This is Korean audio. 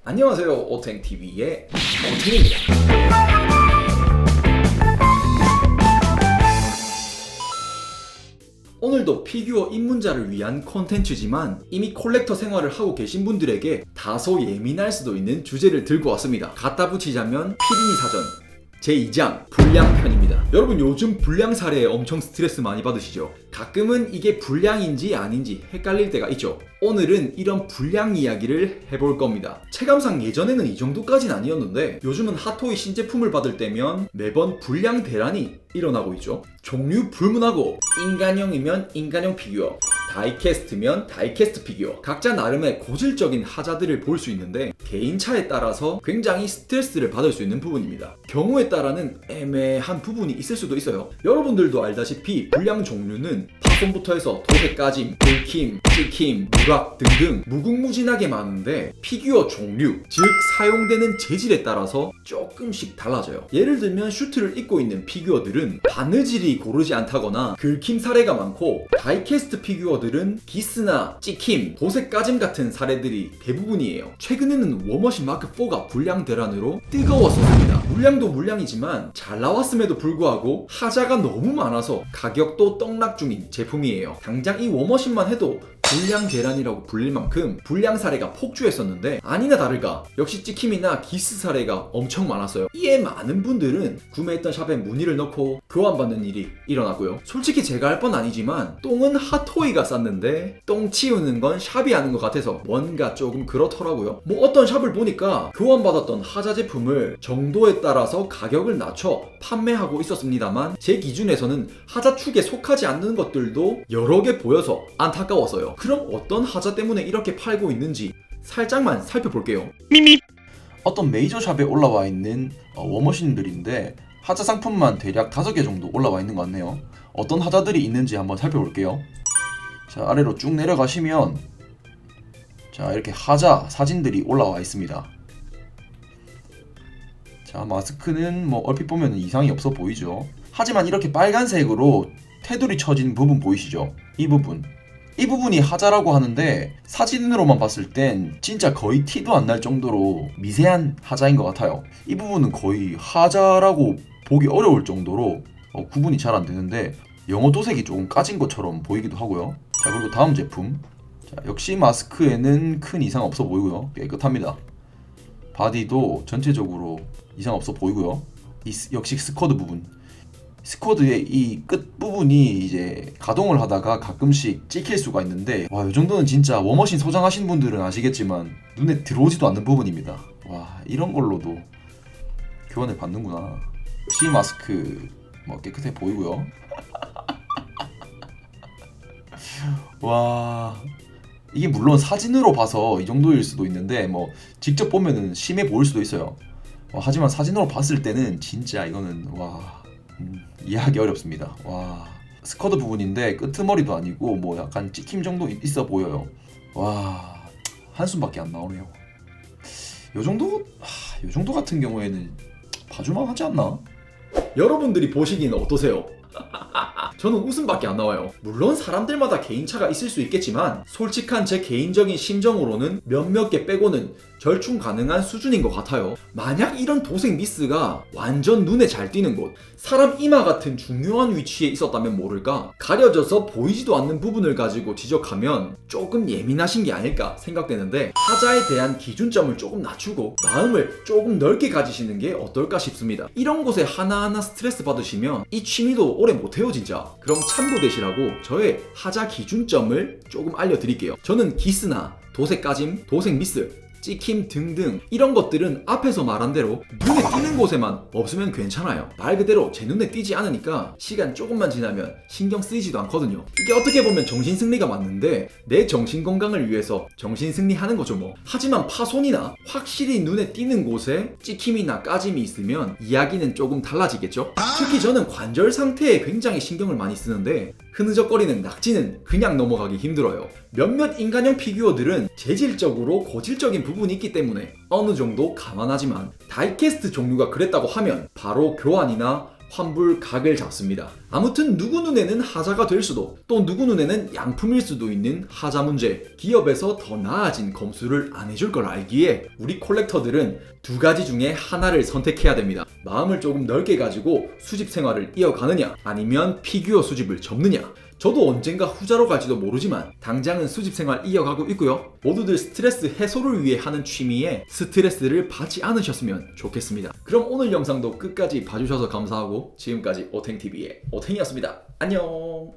안녕하세요, 오탱TV의 오탱입니다. 오늘도 피규어 입문자를 위한 콘텐츠지만 이미 콜렉터 생활을 하고 계신 분들에게 다소 예민할 수도 있는 주제를 들고 왔습니다. 갖다 붙이자면 피디니 사전 제2장 불량편입니다. 여러분 요즘 불량 사례에 엄청 스트레스 많이 받으시죠? 가끔은 이게 불량인지 아닌지 헷갈릴 때가 있죠. 오늘은 이런 불량 이야기를 해볼 겁니다. 체감상 예전에는 이 정도까진 아니었는데 요즘은 핫토이 신제품을 받을 때면 매번 불량 대란이 일어나고 있죠. 종류 불문하고 인간형이면 인간형 피규어, 다이캐스트면 다이캐스트 피규어, 각자 나름의 고질적인 하자들을 볼 수 있는데 개인차에 따라서 굉장히 스트레스를 받을 수 있는 부분입니다. 경우에 따라는 애매한 부분이 있을 수도 있어요. 여러분들도 알다시피 불량 종류는 파손부터 해서 도색 까짐, 긁힘, 찍힘, 누락 등등 무궁무진하게 많은데 피규어 종류, 즉 사용되는 재질에 따라서 조금씩 달라져요. 예를 들면 슈트를 입고 있는 피규어들은 바느질이 고르지 않다거나 긁힘 사례가 많고, 다이캐스트 피규어들은 기스나 찍힘, 도색 까짐 같은 사례들이 대부분이에요. 최근에는 워머신 마크 4가 불량 대란으로 뜨거웠었습니다. 물량도 물량이지만 잘 나왔음에도 불구하고 하자가 너무 많아서 가격도 떡락 중인 제품이에요. 당장 이 워머신만 해도 불량 대란이라고 불릴 만큼 불량 사례가 폭주했었는데 아니나 다를까 역시 찍힘이나 기스 사례가 엄청 많았어요. 이에 많은 분들은 구매했던 샵에 문의를 넣고 교환받는 일이 일어나고요. 솔직히 제가 할 건 아니지만 똥은 핫토이가 쌌는데 똥 치우는 건 샵이 하는 것 같아서 뭔가 조금 그렇더라고요. 어떤 샵을 보니까 교환받았던 하자 제품을 정도에 따라서 가격을 낮춰 판매하고 있었습니다만 제 기준에서는 하자 축에 속하지 않는 것들도 여러 개 보여서 안타까웠어요. 그럼 어떤 하자 때문에 이렇게 팔고 있는지 살짝만 살펴볼게요. 어떤 메이저 샵에 올라와 있는 워머신들인데 하자 상품만 대략 5개 정도 올라와 있는 것 같네요. 어떤 하자들이 있는지 한번 살펴볼게요. 자, 아래로 쭉 내려가시면 자, 이렇게 하자 사진들이 올라와 있습니다. 자, 마스크는 얼핏 보면 이상이 없어 보이죠. 하지만 이렇게 빨간색으로 테두리 쳐진 부분 보이시죠? 이 부분이 하자라고 하는데 사진으로만 봤을 땐 진짜 거의 티도 안 날 정도로 미세한 하자인 것 같아요. 이 부분은 거의 하자라고 보기 어려울 정도로 구분이 잘 안 되는데 영어 도색이 조금 까진 것처럼 보이기도 하고요. 자, 그리고 다음 제품. 자, 역시 마스크에는 큰 이상 없어 보이고요. 깨끗합니다. 바디도 전체적으로 이상 없어 보이고요. 역시 스쿼드 부분. 스쿼드의 이 끝 부분이 이제 가동을 하다가 가끔씩 찍힐 수가 있는데, 와, 이 정도는 진짜 워머신 소장하신 분들은 아시겠지만 눈에 들어오지도 않는 부분입니다. 와, 이런 걸로도 교환을 받는구나. 역시 마스크 깨끗해 보이고요. 와, 이게 물론 사진으로 봐서 이 정도일 수도 있는데 직접 보면은 심해 보일 수도 있어요. 하지만 사진으로 봤을 때는 진짜 이거는 이해하기 어렵습니다. 와, 스커드 부분인데 끄트머리도 아니고 약간 찍힘 정도 있어 보여요. 와, 한숨밖에 안 나오네요. 요 정도 같은 경우에는 봐줄만 하지 않나? 여러분들이 보시기는 어떠세요? 저는 웃음밖에 안 나와요. 물론 사람들마다 개인차가 있을 수 있겠지만 솔직한 제 개인적인 심정으로는 몇몇 개 빼고는 절충 가능한 수준인 것 같아요. 만약 이런 도색 미스가 완전 눈에 잘 띄는 곳, 사람 이마 같은 중요한 위치에 있었다면 모를까, 가려져서 보이지도 않는 부분을 가지고 지적하면 조금 예민하신 게 아닐까 생각되는데, 하자에 대한 기준점을 조금 낮추고 마음을 조금 넓게 가지시는 게 어떨까 싶습니다. 이런 곳에 하나하나 스트레스 받으시면 이 취미도 오래 못해요 진짜. 그럼 참고되시라고 저의 하자 기준점을 조금 알려드릴게요. 저는 기스나 도색 까짐, 도색 미스, 찍힘 등등 이런 것들은 앞에서 말한 대로 눈에 띄는 곳에만 없으면 괜찮아요. 말 그대로 제 눈에 띄지 않으니까 시간 조금만 지나면 신경 쓰이지도 않거든요. 이게 어떻게 보면 정신승리가 맞는데 내 정신건강을 위해서 정신승리하는 거죠 하지만 파손이나 확실히 눈에 띄는 곳에 찍힘이나 까짐이 있으면 이야기는 조금 달라지겠죠. 특히 저는 관절 상태에 굉장히 신경을 많이 쓰는데 흐느적거리는 낙지는 그냥 넘어가기 힘들어요. 몇몇 인간형 피규어들은 재질적으로 고질적인 부분이 있기 때문에 어느 정도 감안하지만 다이캐스트 종류가 그랬다고 하면 바로 교환이나 환불 각을 잡습니다. 아무튼 누구 눈에는 하자가 될 수도 또 누구 눈에는 양품일 수도 있는 하자 문제, 기업에서 더 나아진 검수를 안 해줄 걸 알기에 우리 콜렉터들은 두 가지 중에 하나를 선택해야 됩니다. 마음을 조금 넓게 가지고 수집 생활을 이어가느냐 아니면 피규어 수집을 접느냐. 저도 언젠가 후자로 갈지도 모르지만 당장은 수집 생활 이어가고 있고요. 모두들 스트레스 해소를 위해 하는 취미에 스트레스를 받지 않으셨으면 좋겠습니다. 그럼 오늘 영상도 끝까지 봐주셔서 감사하고 지금까지 오탱TV의 오탱이었습니다. 안녕.